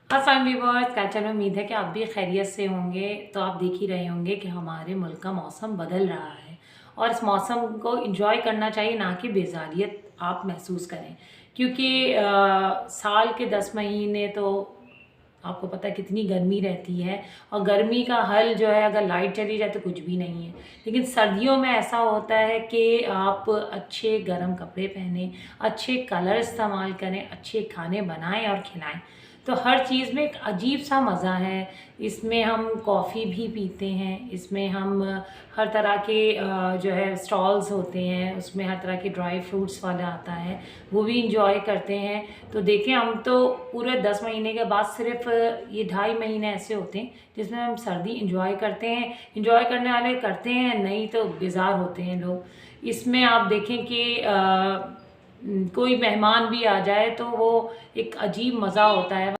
अस्सलाम व्यूअर्स, कैसे हैं? उम्मीद है कि आप भी खैरियत से होंगे। तो आप देख ही रहे होंगे कि हमारे मुल्क का मौसम बदल रहा है और इस मौसम को एंजॉय करना चाहिए, ना कि बेजारियत आप महसूस करें। क्योंकि साल के 10 महीने तो आपको पता है कितनी गर्मी रहती है और गर्मी का हल जो है, अगर लाइट चली जाए तो कुछ भी नहीं है। लेकिन सर्दियों में ऐसा होता है कि आप अच्छे गर्म कपड़े पहने, अच्छे कलर इस्तेमाल करें, अच्छे खाने बनाएं और खिलाएं। तो हर चीज़ में एक अजीब सा मज़ा है। इसमें हम कॉफ़ी भी पीते हैं, इसमें हम हर तरह के जो है स्टॉल्स होते हैं, उसमें हर तरह के ड्राई फ्रूट्स वाला आता है, वो भी इंजॉय करते हैं। तो देखें, हम तो पूरे 10 महीने के बाद सिर्फ ये 2.5 महीने ऐसे होते हैं जिसमें हम सर्दी इंजॉय करते हैं। इंजॉय करने वाले करते हैं, नहीं तो बेजार होते हैं लोग। इसमें आप देखें कि कोई मेहमान भी आ जाए तो वो एक अजीब मज़ा होता है।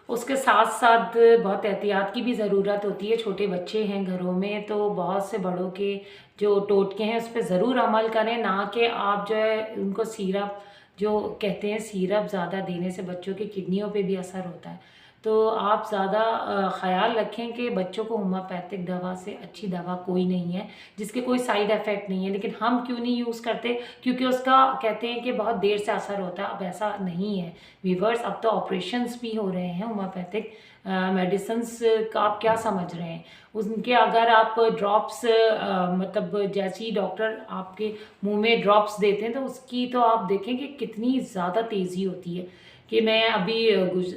उसके साथ साथ बहुत एहतियात की भी ज़रूरत होती है। छोटे बच्चे हैं घरों में, तो बहुत से बड़ों के जो टोटके हैं उस पर ज़रूर अमल करें, ना कि आप जो है उनको सिरप, जो कहते हैं सिरप ज़्यादा देने से बच्चों की किडनियों पे भी असर होता है। तो आप ज़्यादा ख़्याल रखें कि बच्चों को होम्योपैथिक दवा से अच्छी दवा कोई नहीं है जिसके कोई साइड इफ़ेक्ट नहीं है। लेकिन हम क्यों नहीं यूज़ करते? क्योंकि उसका कहते हैं कि बहुत देर से असर होता है। अब ऐसा नहीं है वीवर्स, अब तो ऑपरेशंस भी हो रहे हैं होम्योपैथिक मेडिसिन्स का। आप क्या समझ रहे हैं उनके? अगर आप ड्रॉप्स मतलब जैसे ही डॉक्टर आपके मुंह में ड्रॉप्स देते हैं तो उसकी तो आप देखें कि कितनी ज़्यादा तेज़ी होती है। कि मैं अभी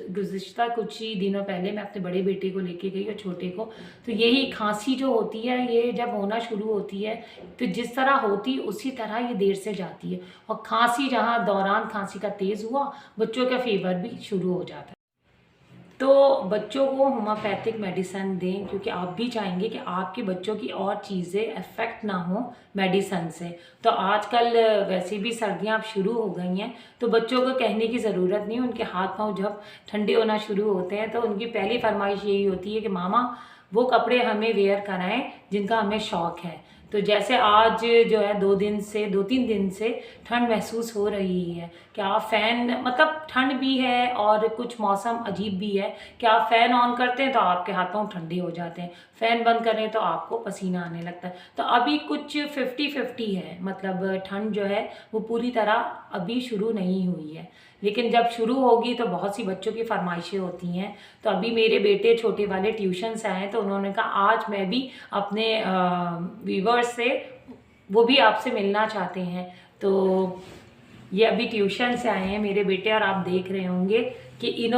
गुज़िश्ता कुछ ही दिनों पहले मैं अपने बड़े बेटे को लेके गई और छोटे को, तो यही खांसी जो होती है, ये जब होना शुरू होती है तो जिस तरह होती उसी तरह ये देर से जाती है। और खांसी जहाँ दौरान खांसी का तेज़ हुआ, बच्चों का फीवर भी शुरू हो जाता है। तो बच्चों को होम्योपैथिक मेडिसन दें, क्योंकि आप भी चाहेंगे कि आपके बच्चों की और चीज़ें अफेक्ट ना हो मेडिसन से। तो आजकल वैसे भी सर्दियां अब शुरू हो गई हैं, तो बच्चों को कहने की ज़रूरत नहीं। उनके हाथ पांव जब ठंडे होना शुरू होते हैं तो उनकी पहली फरमाइश यही होती है कि मामा वो कपड़े हमें वेयर कराएं जिनका हमें शौक़ है। तो जैसे आज जो है 2-3 दिन से ठंड महसूस हो रही है कि आप फ़ैन, मतलब ठंड भी है और कुछ मौसम अजीब भी है कि आप फ़ैन ऑन करते हैं तो आपके हाथ पांव ठंडे हो जाते हैं, फ़ैन बंद करें तो आपको पसीना आने लगता है। तो अभी कुछ 50-50 है, मतलब ठंड जो है वो पूरी तरह अभी शुरू नहीं हुई है। लेकिन जब शुरू होगी तो बहुत सी बच्चों की फरमाइशें होती हैं। तो अभी मेरे बेटे छोटे वाले ट्यूशन से आए तो उन्होंने कहा आज मैं भी अपने व्यूवर्स से, वो भी आपसे मिलना चाहते हैं। तो ये अभी ट्यूशन से आए हैं मेरे बेटे और आप देख रहे होंगे कि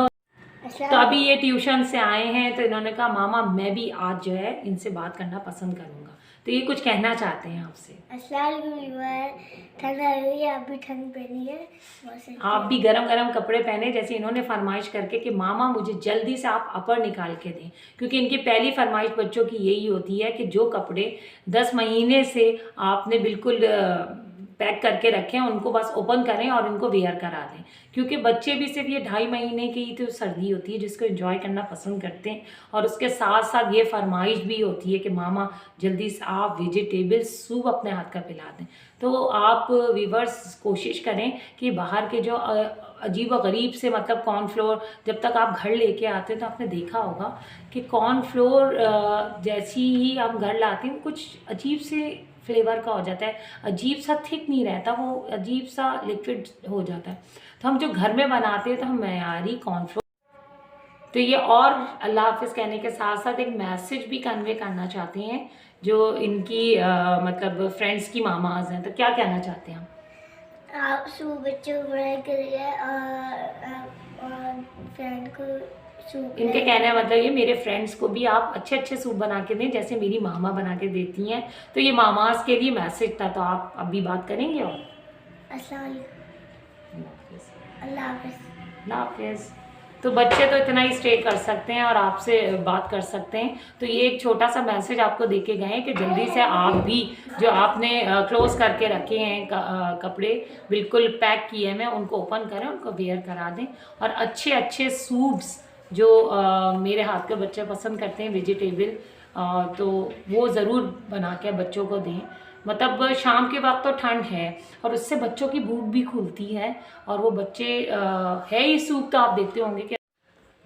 तो अभी ये ट्यूशन से आए हैं तो इन्होंने कहा मामा मैं भी आज जो है इनसे बात करना पसंद करूँगा। तो ये कुछ कहना चाहते हैं आपसे। ठंड आ रही है, आप भी ठंड पहनिए, आप भी गरम गरम कपड़े पहने, जैसे इन्होंने फरमाइश करके कि मामा मुझे जल्दी से आप अपर निकाल के दें। क्योंकि इनकी पहली फरमाइश बच्चों की यही होती है कि जो कपड़े 10 महीने से आपने बिल्कुल पैक करके रखें, उनको बस ओपन करें और इनको वेयर करा दें। क्योंकि बच्चे भी सिर्फ ये 2.5 महीने की ही तो सर्दी होती है जिसको एंजॉय करना पसंद करते हैं। और उसके साथ साथ ये फरमाइश भी होती है कि मामा जल्दी से आप वेजिटेबल सूप अपने हाथ का पिला दें। तो आप वीवर्स कोशिश करें कि बाहर के जो अजीब व गरीब से, मतलब कॉर्नफ्लोर, जब तक आप घर लेके आते हैं तो आपने देखा होगा कि कॉर्नफ्लोर जैसी ही हम घर लाते हैं कुछ अजीब से फ्लेवर का हो जाता है, अजीब सा थिक नहीं रहता, वो अजीब सा लिक्विड हो जाता है। तो हम जो घर में बनाते हैं तो हम मयारी कॉर्नफ्लोर। तो ये और अल्लाह हाफ़िज़ कहने के साथ साथ एक मैसेज भी कन्वे करना चाहते हैं जो इनकी मतलब फ्रेंड्स की मामाज़ हैं। तो क्या कहना चाहते हैं आप बच्चों को पढ़ाई करिए और फ्रेंड को सूप। इनके कहने का मतलब ये, मेरे फ्रेंड्स को भी आप अच्छे अच्छे सूप बना के दें जैसे मेरी मामा बना के देती हैं। तो ये मामाज़ के लिए मैसेज था। तो आप अभी बात करेंगे और अल्लाह हाफ़िज़। तो बच्चे तो इतना ही स्टे कर सकते हैं और आपसे बात कर सकते हैं। तो ये एक छोटा सा मैसेज आपको दे के गए हैं कि जल्दी से आप भी जो आपने क्लोज करके रखे हैं कपड़े बिल्कुल पैक किए हैं, उनको ओपन करें, उनको वेयर करा दें। और अच्छे अच्छे सूप्स जो मेरे हाथ के बच्चे पसंद करते हैं वेजिटेबल, तो वो ज़रूर बना के बच्चों को दें। मतलब शाम के वक्त तो ठंड है और उससे बच्चों की भूख भी खुलती है और वो बच्चे है ही सूप तो आप देखते होंगे कि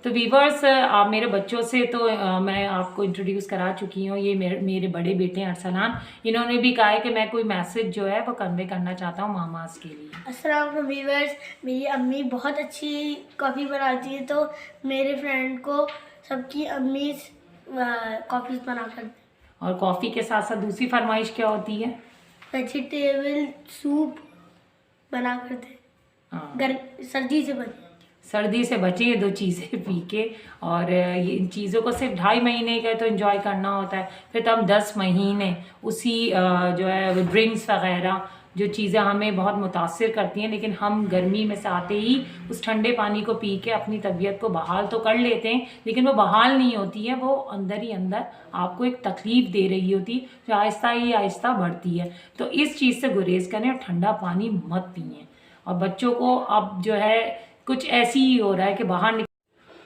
तो वीवर्स, आप मेरे बच्चों से तो मैं आपको इंट्रोड्यूस करा चुकी हूँ। ये मेरे बड़े बेटे हैं अरसलान। इन्होंने भी कहा है कि मैं कोई मैसेज जो है वो कन्वे करना चाहता हूँ मामास के लिए। अस्सलाम वालेकुम व्यूअर्स, मेरी अम्मी बहुत अच्छी कॉफ़ी बनाती है, तो मेरे फ्रेंड को सबकी अम्मी कॉफ़ी बना कर दें। और कॉफ़ी के साथ साथ दूसरी फरमाइश क्या होती है? वेजिटेबल सूप बना कर दें। हाँ, सर्दी से बने। सर्दी से बचे ये 2 चीज़ें पी के। और ये इन चीज़ों को सिर्फ 2.5 महीने का तो एंजॉय करना होता है, फिर तो हम 10 महीने उसी जो है ड्रिंक्स वगैरह जो चीज़ें हमें बहुत मुतासिर करती हैं, लेकिन हम गर्मी में से आते ही उस ठंडे पानी को पी के अपनी तबीयत को बहाल तो कर लेते हैं, लेकिन वो बहाल नहीं होती है, वो अंदर ही अंदर आपको एक तकलीफ़ दे रही होती है जो आहिस्ता ही आहिस्ता बढ़ती है। तो इस चीज़ से गुरेज करें और ठंडा पानी मत पिएँ। और बच्चों को अब जो है कुछ ऐसी ही हो रहा है कि बाहर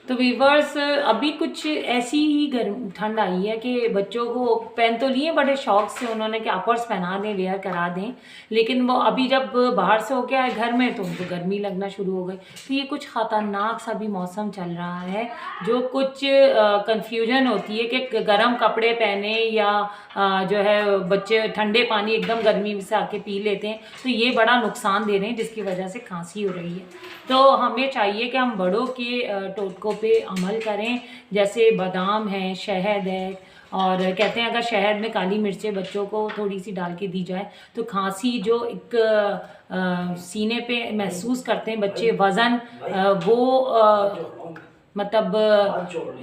तो वीवर्स, अभी कुछ ऐसी ही गर्म ठंड आई है कि बच्चों को पहन तो लिए बड़े शौक से उन्होंने कि अपर्स पहना दें, वेयर करा दें, लेकिन वो अभी जब बाहर से होके आए घर में तो उनको गर्मी लगना शुरू हो गई। तो ये कुछ ख़तरनाक सा भी मौसम चल रहा है, जो कुछ कन्फ्यूजन होती है कि गर्म कपड़े पहने या जो है बच्चे ठंडे पानी एकदम गर्मी से आके पी लेते हैं, तो ये बड़ा नुकसान दे रहे हैं, जिसकी वजह से खांसी हो रही है। तो हमें चाहिए कि हम बड़ों के टोटकों पे अमल करें, जैसे बादाम है, शहद है, और कहते हैं अगर शहद में काली मिर्चें बच्चों को थोड़ी सी डाल के दी जाए तो खांसी जो एक सीने पे महसूस करते हैं बच्चे, वज़न वो मतलब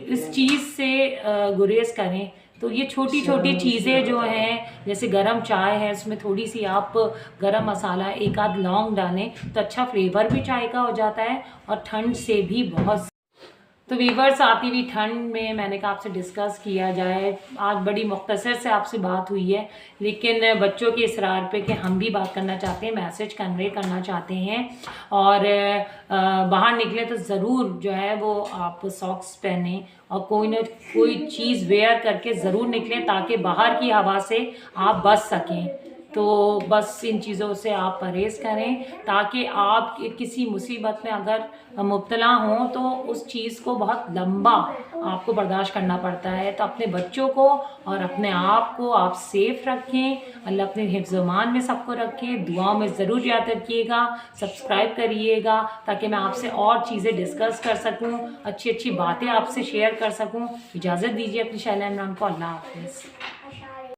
इस चीज़ से गुरेज करें। तो ये छोटी छोटी चीज़ें जो हैं, जैसे गरम चाय है, उसमें थोड़ी सी आप गरम मसाला, एक आध लौंग डालें तो अच्छा फ्लेवर भी चाय का हो जाता है और ठंड से भी बहुत। तो वीवर्स, आती हुई ठंड में मैंने कहा आपसे डिस्कस किया जाए। आज बड़ी मुख्तसर से आपसे बात हुई है, लेकिन बच्चों के इसरार पे कि हम भी बात करना चाहते हैं, मैसेज कन्वे करना चाहते हैं। और बाहर निकले तो ज़रूर जो है वो आप सॉक्स पहने और कोई ना कोई चीज़ वेयर करके ज़रूर निकलें, ताकि बाहर की हवा से आप बच सकें। तो बस इन चीज़ों से आप परहेज़ करें, ताकि आप किसी मुसीबत में अगर मुब्तला हों तो उस चीज़ को बहुत लंबा आपको बर्दाश्त करना पड़ता है। तो अपने बच्चों को और अपने आप को आप सेफ़ रखें। अल्लाह अपने हिफ्ज़-ओ-मान में सबको रखें। दुआओं में ज़रूर याद रखिएगा, सब्सक्राइब करिएगा, ताकि मैं आपसे और चीज़ें डिस्कस कर सकूँ, अच्छी अच्छी बातें आपसे शेयर कर सकूँ। इजाज़त दीजिए अपनी शैला इमरान को। अल्लाह हाफ़िज़।